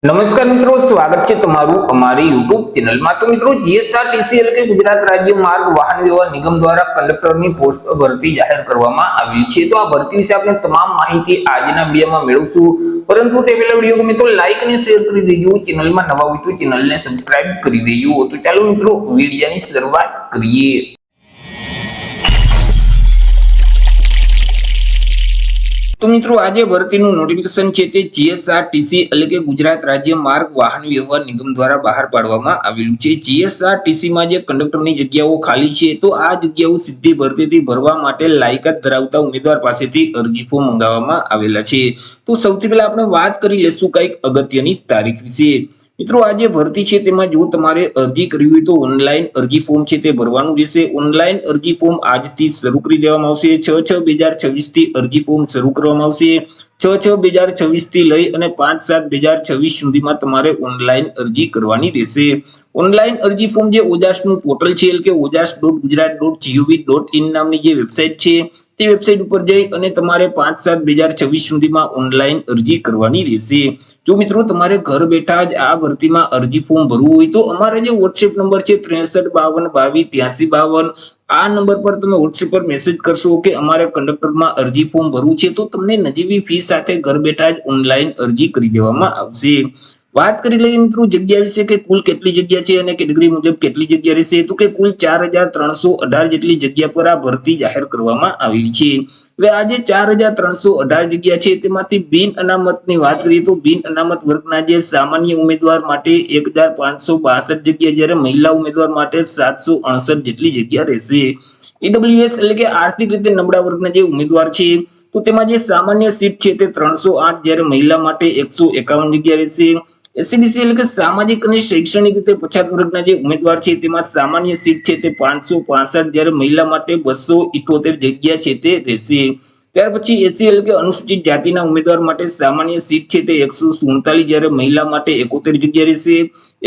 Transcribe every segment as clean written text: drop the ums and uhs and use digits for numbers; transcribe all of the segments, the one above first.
નમસ્કાર મિત્રો, સ્વાગત છે તમારું અમારી યુટ્યુબ ચેનલમાં। તો મિત્રો, જીએસઆરટીસી એટલે કે ગુજરાત રાજ્ય માર્ગ વાહન વ્યવહાર નિગમ દ્વારા કંડક્ટરની પોસ્ટ પર ભરતી જાહેર કરવામાં આવી છે। તો આ ભરતી વિશે આપણે તમામ માહિતી આજના વિડીયોમાં મેળવશું, પરંતુ તે પહેલા વિડીયો ગમે તો લાઈક અને શેર કરી દેજો, ચેનલમાં નવા હોય તો ચેનલને સબસ્ક્રાઇબ કરી દેજો। તો ચાલો મિત્રો, વિડીયોની શરૂઆત કરીએ। તો મિત્રો, આજે ભરતીનું નોટિફિકેશન છે તે જીએસઆરટીસી એટલે કે ગુજરાત રાજ્ય માર્ગ વાહન વ્યવહાર નિગમ દ્વારા બહાર પાડવામાં આવેલું છે। જીએસઆરટીસી માં જે કંડક્ટરની જગ્યાઓ ખાલી છે, તો આ જગ્યાઓ સીધી ભરતીથી ભરવા માટે લાયકાત ધરાવતા ઉમેદવાર પાસેથી અરજી ફોર્મ મંગાવવામાં આવેલા છે। તો સૌથી પહેલા આપણે વાત કરી લેશું કંઈક અગત્યની તારીખ વિશે। મિત્રો, આ જે ભરતી છે તેમાં જો તમારે અરજી કરવી હોય તો ઓનલાઈન અરજી ફોર્મ છે તે ભરવાનું રહેશે। ઓનલાઈન અરજી ફોર્મ આજથી શરૂ કરી દેવામાં આવશે। 6/6/2026 થી અરજી ફોર્મ શરૂ કરવામાં આવશે। 6/6/2026 થી લઈ અને 5/7/2026 સુધીમાં તમારે ઓનલાઈન અરજી કરવાની રહેશે। ઓનલાઈન અરજી ફોર્મ જે ઓજાસનું પોર્ટલ છે એટલે કે ojas.gujarat.gov.in નામની જે વેબસાઇટ છે તે વેબસાઇટ ઉપર જઈ અને તમારે 5/7/2026 સુધીમાં ઓનલાઈન અરજી કરવાની રહેશે। જો મિત્રો તમારે ઘર બેઠા જ આ ભરતીમાં અરજી ફોર્મ ભરવું હોય તો અમારા જે WhatsApp નંબર છે 6352228352, આ નંબર પર તમે WhatsApp પર મેસેજ કરશો કે અમારે કંડક્ટરમાં અરજી ફોર્મ ભરવું છે, તો તમને નજીવી ફી સાથે ઘર બેઠા જ ઓનલાઈન અરજી કરી દેવામાં આવશે। વાત કરી લઈએ મિત્રો જગ્યા વિશે કે કુલ કેટલી જગ્યા છે અને કેટેગરી મુજબ કેટલી જગ્યા રહેશે, તો કે કુલ 4318 જેટલી જગ્યા પર આ ભરતી જાહેર કરવામાં આવેલી છે। હવે આ જે 4318 જગ્યા છે તેમાંથી બિન અનામતની વાત કરીએ તો બિન અનામત વર્ગના જે સામાન્ય ઉમેદવાર માટે 1562 જગ્યા, જ્યારે મહિલા ઉમેદવાર માટે 768 જેટલી જગ્યા રહેશે। ઈડબ્લ્યુએસ એટલે કે આર્થિક રીતે નબળા વર્ગના જે ઉમેદવાર છે તો તેમાં જે સામાન્ય સીટ છે તે 308, જ્યારે મહિલા માટે 151 જગ્યા રહેશે। એસસીબીસી એટલે કે સામાજિક અને શૈક્ષણિક રીતે પછાત વર્ગના જે ઉમેદવાર છે તેમાં સામાન્ય સીટ છે તે 565, જ્યારે મહિલા માટે 278 જગ્યા છે તે રહેશે। ત્યાર પછી એસસી એટલે કે અનુસૂચિત જાતિના ઉમેદવાર માટે સામાન્ય સીટ છે તે 147, જ્યારે મહિલા માટે 71 જગ્યા રહેશે।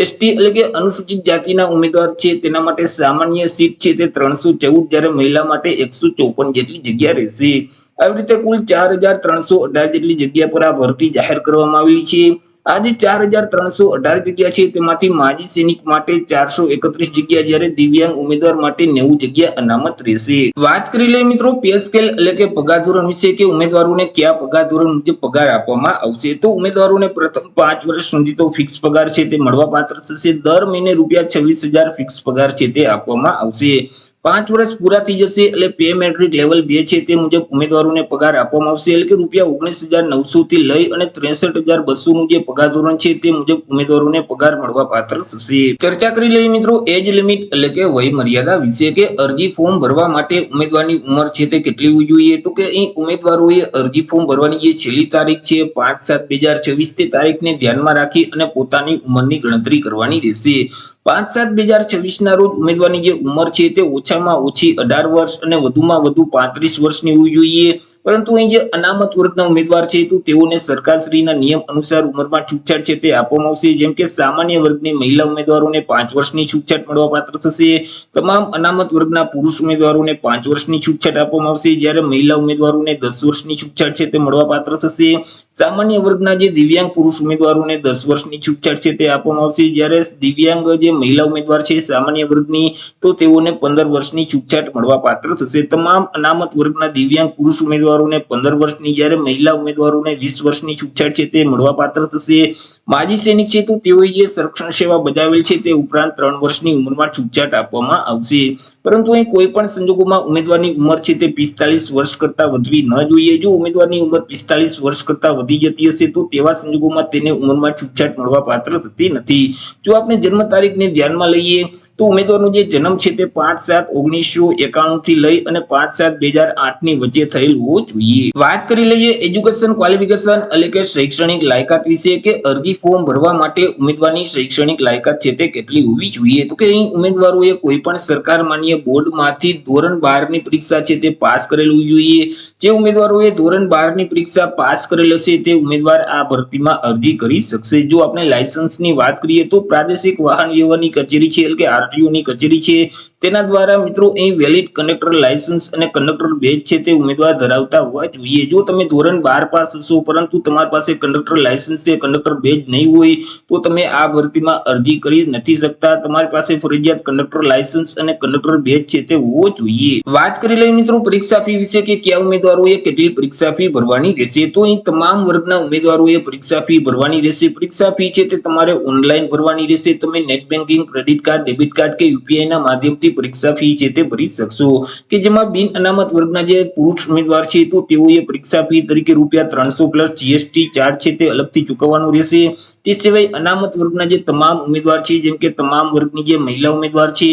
એસટી એટલે કે અનુસૂચિત જાતિના ઉમેદવાર છે તેના માટે સામાન્ય સીટ છે તે 314, જ્યારે મહિલા માટે 154 જેટલી જગ્યા રહેશે। આવી રીતે કુલ 4318 જેટલી જગ્યા પર આ ભરતી જાહેર કરવામાં આવેલી છે। આ જે 4318 જગ્યા છે તેમાંથી માજી સૈનિક માટે 431 જગ્યા, જ્યારે દિવ્યાંગ ઉમેદવાર માટે 90 જગ્યા અનામત રહેશે। વાત કરી લઈએ મિત્રો પે સ્કેલ એટલે કે પગાર ધોરણ વિશે કે ઉમેદવારોને કયા પગાર ધોરણ મુજબ પગાર આપવામાં આવશે। તો ઉમેદવારોને પ્રથમ 5 વર્ષ સુધી તો ફિક્સ પગાર છે તે મળવાપાત્ર થશે। દર મહિને ₹26,000 ફિક્સ પગાર છે તે આપવામાં આવશે। 5 વર્ષ પૂરા થઈ જશે એટલે પે મેટ્રિક લેવલ 2 છે તે મુજબ ઉમેદવારોને પગાર આપવામાં આવશે, એટલે કે ₹19,900 થી લઈ અને 63,200 નું જે પગાર ધોરણ છે તે મુજબ ઉમેદવારોને પગાર મળવા પાત્ર થશે। ચર્ચા કરી લઈએ મિત્રો એજ લિમિટ એટલે કે વય મર્યાદા વિશે કે અરજી ફોર્મ ભરવા માટે ઉમેદવારની ઉંમર છે તે કેટલી હોવી જોઈએ। તો કે અહીં ઉમેદવારોએ અરજી ફોર્મ ભરવાની જે છેલ્લી તારીખ છે 5/7/2026 તે તારીખને ધ્યાનમાં રાખી અને પોતાની ઉંમરની ગણતરી કરવાની રહેશે। 5/7/2026 ના રોજ ઉમેદવારની જે ઉંમર છે તે ઓછામાં ઓછી 18 વર્ષ અને વધુમાં વધુ 35 વર્ષની હોવી જોઈએ। પરંતુ અહીં જે અનામત વર્ગના ઉમેદવાર છે તો તેઓને સરકારશ્રીના નિયમ અનુસાર ઉંમરમાં છૂટછાટ છે તે આપવામાં આવશે। જેમ કે સામાન્ય વર્ગની મહિલા ઉમેદવારોને 5 વર્ષની છૂટછાટ મળવાપાત્ર થશે। તમામ અનામત વર્ગના પુરુષ ઉમેદવારોને 5 વર્ષની છૂટછાટ આપવામાં આવશે, જ્યારે મહિલા ઉમેદવારોને 10 વર્ષની છૂટછાટ છે તે મળવાપાત્ર થશે। સામાન્ય વર્ગના જે દિવ્યાંગ પુરુષ ઉમેદવારોને 10 વર્ષની છૂટછાટ છે તે આપવામાં આવશે, જ્યારે દિવ્યાંગ જે મહિલા ઉમેદવાર છે સામાન્ય વર્ગની તો તેઓને 15 વર્ષની છૂટછાટ મળવાપાત્ર થશે। તમામ અનામત વર્ગના દિવ્યાંગ પુરુષ ઉમેદવારોને 15 વર્ષની, જ્યારે મહિલા ઉમેદવારોને 20 વર્ષની છૂટછાટ છે તે મળવાપાત્ર થશે। માજી સૈનિક છે તો તેઓએ જે સંરક્ષણ સેવા બજાવેલ છે તે ઉપરાંત 3 વર્ષની ઉંમરમાં છૂટછાટ આપવામાં આવશે। પરંતુ અહીં કોઈ પણ સંજોગોમાં ઉમેદવારની ઉંમર છે તે 45 વર્ષ કરતા વધવી ન જોઈએ। જો ઉમેદવારની ઉંમર 45 વર્ષ કરતા વધી જતી હશે તો તેવા સંજોગોમાં તેને ઉંમરમાં છૂટછાટ મળવાપાત્ર થતી નથી। જો આપણે જન્મ તારીખને ધ્યાનમાં લઈએ તો ઉમેદવારનો જે જન્મ છે તે 5/7/1991 થી લઈ અને 5/7/2008 ની વચ્ચે થયેલ હોવો જોઈએ। વાત કરી લઈએ એજ્યુકેશન ક્વોલિફિકેશન એટલે કે શૈક્ષણિક લાયકાત વિશે કે અરજી ફોર્મ ભરવા માટે ઉમેદવારની શૈક્ષણિક લાયકાત છે તે કેટલી હોવી જોઈએ। તો કે અહીં ઉમેદવારોએ કોઈ પણ સરકાર માન્ય બોર્ડમાંથી ધોરણ 12 ની પરીક્ષા છે તે પાસ કરેલ હોવી જોઈએ। જે ઉમેદવારોએ ધોરણ 12 ની પરીક્ષા પાસ કરેલ હશે તે ઉમેદવાર આ ભરતીમાં અરજી કરી શકશે। જો આપણે લાયસન્સની વાત કરીએ તો પ્રાદેશિક વાહન વ્યવહારની કચેરી છે એટલે કે આરટીઓ ની કચેરી છે તેના દ્વારા મિત્રો અહીં વેલિડ કંડક્ટર લાયસન્સ અને કંડક્ટર બેજ છે તે ઉમેદવાર ધરાવતા હોવા જોઈએ। જો તમે ધોરણ 12 પાસ હશો પરંતુ તમારી પાસે કંડક્ટર લાયસન્સ કે કંડક્ટર બેજ નહીં હોય તો તમે આ ભરતીમાં અરજી કરી નથી શકતા। તમારી પાસે ફરજિયાત કંડક્ટર લાયસન્સ અને કંડક્ટર બેજ છે તે હોવો જોઈએ। વાત કરી લઈએ મિત્રો પરીક્ષા ફી વિશે કે કયા ઉમેદવારોએ કેટલી પરીક્ષા ફી ભરવાની રહેશે, તો અહીં તમામ વર્ગના ઉમેદવારોએ પરીક્ષા ફી ભરવાની રહેશે। પરીક્ષા ફી છે તે તમારે ઓનલાઈન ભરવાની રહેશે। તમે net banking, credit card, debit card કે યુપીઆઈ ના માધ્યમથી પરીક્ષા ફી છે તે ભરી શકશો। કે જેમાં બિન અનામત વર્ગના જે પુરુષ ઉમેદવાર છે તો તેઓએ પરીક્ષા ફી તરીકે ₹300 પ્લસ જીએસટી ચાર્જ છે તે અલગથી ચૂકવવાનું રહેશે। તે સિવાય અનામત વર્ગના જે તમામ ઉમેદવાર છે જેમ કે તમામ વર્ગની જે મહિલા ઉમેદવાર છે,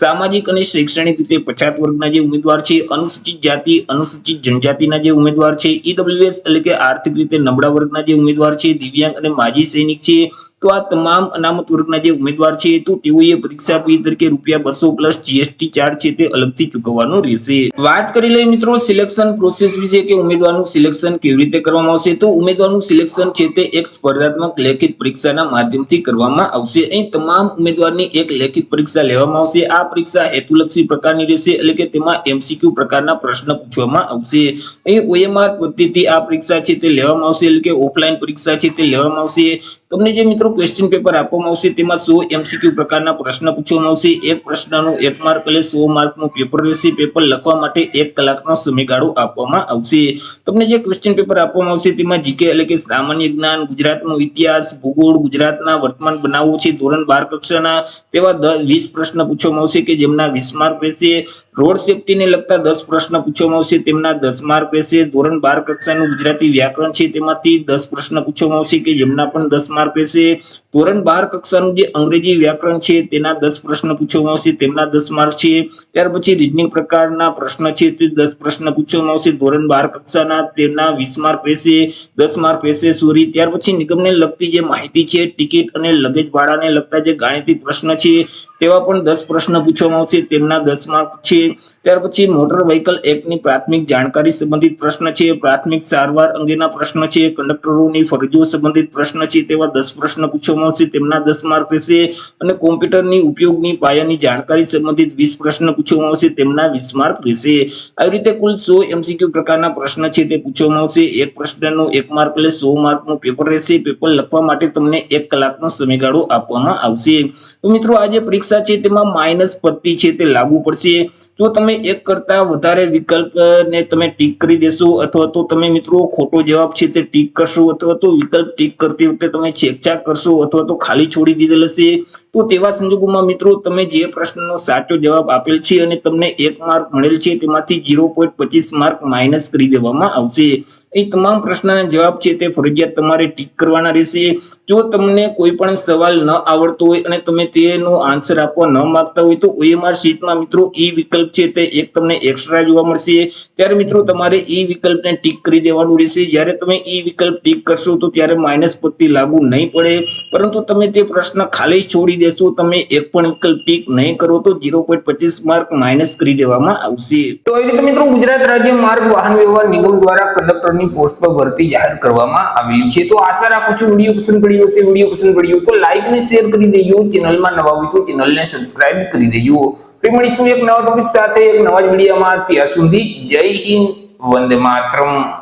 સામાજિક અને શૈક્ષણિક રીતે પછાત વર્ગના જે ઉમેદવાર છે, અનુસૂચિત જાતિ, અનુસૂચિત જનજાતિના જે ઉમેદવાર છે, ઈડબ્લ્યુએસ એટલે કે આર્થિક રીતે નબળા વર્ગના જે ઉમેદવાર છે, દિવ્યાંગ અને માજી સૈનિક છે, તો આ તમામ અનામત વર્ગના જે ઉમેદવાર છે તો તેઓએ પરીક્ષા ફી તરીકે ₹200 પ્લસ જીએસટી ચાર્જ છે તે અલગથી ચૂકવવાનું રહેશે। વાત કરી લઈએ મિત્રો સિલેક્શન પ્રોસેસ વિશે કે ઉમેદવારનું સિલેક્શન કેવી રીતે કરવામાં આવશે, તો ઉમેદવારનું સિલેક્શન છે તે એક સ્પર્ધાત્મક લેખિત પરીક્ષાના માધ્યમથી કરવામાં આવશે। અહીં તમામ ઉમેદવારની એક લેખિત પરીક્ષા લેવામાં આવશે। આ પરીક્ષા હેતુલક્ષી પ્રકારની રહેશે એટલે કે તેમાં એમસીક્યુ પ્રકારના પ્રશ્ન પૂછવામાં આવશે। અહીં ઓએમઆર પદ્ધતિથી આ પરીક્ષા છે તે લેવામાં આવશે એટલે કે ઓફલાઈન પરીક્ષા છે તે લેવામાં આવશે। તમને જે મિત્રો ક્વેશ્ચન પેપર આપવામાં આવશે તેમાં 100 એમસીક્યુ પ્રકારના પ્રશ્ન પૂછવામાં આવશે। એક પ્રશ્નનું 1 માર્ક એટલે 100 માર્કનું પેપર રહેશે। પેપર લખવા માટે 1 કલાકનો સમયગાળો આપવામાં આવશે। તમને જે ક્વેશ્ચન પેપર આપવામાં આવશે તેમાં જીકે એટલે કે સામાન્ય જ્ઞાન, ગુજરાતનો ઇતિહાસ, ભૂગોળ, ગુજરાતના વર્તમાન બનાવો છે ધોરણ 12 કક્ષાના તેવા 20 પ્રશ્ન પૂછવામાં આવશે કે જેમના 20 માર્ક રહેશે। રોડ સેફટીને લગતા 10 પ્રશ્ન પૂછવામાં આવશે તેમના 10 માર્ક રહેશે। ધોરણ 12 કક્ષાનું ગુજરાતી વ્યાકરણ છે તેમાંથી 10 પ્રશ્ન પૂછવામાં આવશે કે જેમના પણ 10 માર્ક રહેશે। ધોરણ 12 કક્ષાનું જે અંગ્રેજી વ્યાકરણ છે તેના 10 પ્રશ્ન પૂછવામાં આવશે તેમના 10 માર્ક છે। ત્યાર પછી રીઝનિંગ પ્રકારના પ્રશ્ન છે તે 10 પ્રશ્ન પૂછવામાં આવશે ધોરણ 12 કક્ષાના તેના 20 માર્ક રહેશે, 10 માર્ક રહેશે સોરી। ત્યાર પછી નિગમને લગતી જે માહિતી છે, ટિકિટ અને લગેજ ભાડાને લગતા જે ગાણિતિક પ્રશ્ન છે તેવા પણ 10 પ્રશ્ન પૂછવામાં આવશે તેમના 10 માર્ક છે। ત્યાર પછી મોટર વ્હીકલ એક્ટની પ્રાથમિક જાણકારી સંબંધિત પ્રશ્ન છે, પ્રાથમિક સારવાર અંગેના પ્રશ્ન છે, કંડક્ટરોની ફરજો સંબંધિત પ્રશ્ન છે તેવા 10 પ્રશ્ન પૂછવામાં આવશે તેમના 10 માર્ક રહેશે। અને કોમ્પ્યુટરની ઉપયોગની પાયાની જાણકારી સંબંધિત 20 પ્રશ્ન પૂછવામાં આવશે તેમના 20 માર્ક રહેશે। આવી રીતે કુલ 100 એમસીક્યુ પ્રકારના પ્રશ્ન છે તે પૂછવામાં આવશે। એક પ્રશ્નનું 1 માર્ક એટલે 100 માર્કનું પેપર રહેશે। પેપર લખવા માટે તમને 1 કલાકનો સમયગાળો આપવામાં આવશે। તો મિત્રો આ જે પરીક્ષા છે તેમાં માઇનસ પદ્ધતિ છે તે લાગુ પડશે। જો તમે એક કરતા વધારે વિકલ્પને તમે ટીક કરી દેશો અથવા તો તમે મિત્રો ખોટો જવાબ છે તે ટીક કરશો અથવા તો વિકલ્પ ટીક કરતી વખતે તમે છેકછાક કરશો અથવા તો ખાલી છોડી દીધેલ હશે તો તેવા સંજોગોમાં મિત્રો તમે જે પ્રશ્નનો સાચો જવાબ આપેલ છે અને તમને 1 માર્ક મળેલ છે તેમાંથી 0.25 માર્ક માઇનસ કરી દેવામાં આવશે। એ તમામ પ્રશ્નના જવાબ છે તે ફરજિયાત તમારે ટીક કરવાના રહેશે। જો તમને કોઈ પણ સવાલ ન આવડતો હોય અને તમે તેનો આન્સર આપવા ન માંગતા હોય તો ઓએમઆર શીટમાં મિત્રો ઈ વિકલ્પ છે તે એક તમને એક્સ્ટ્રા જોવા મળશે। ત્યારે મિત્રો તમારે ઈ વિકલ્પને ટીક કરી દેવાનું રહેશે। જ્યારે તમે ઈ વિકલ્પ ટીક કરશો તો ત્યારે માઇનસ પદ્ધતિ લાગુ નહીં પડે, પરંતુ તમે તે પ્રશ્ન ખાલી છોડી દેશો, તમે એક પણ વિકલ્પ ટીક નહીં કરો તો 0.25 માર્ક માઇનસ કરી દેવામાં આવશે। તો એ રીતે મિત્રો ગુજરાત રાજ્ય માર્ગ વાહન વ્યવહાર નિગમ દ્વારા કંડક્ટરની પોસ્ટ પર ભરતી જાહેર કરવામાં આવેલી છે। તો આશા રાખું છું વિડીયો પસંદ પડ્યો હશે। વિડીયો પસંદ પડ્યો તો લાઈક અને શેર કરી દેજો। ચેનલમાં નવા હોય તો ચેનલને સબસ્ક્રાઇબ કરી દેજો। ફરી મળીશું એક નવા ટોપિક સાથે એક નવા જ વિડીયોમાં। ત્યાં સુધી જય હિન્દ, વંદે માતરમ।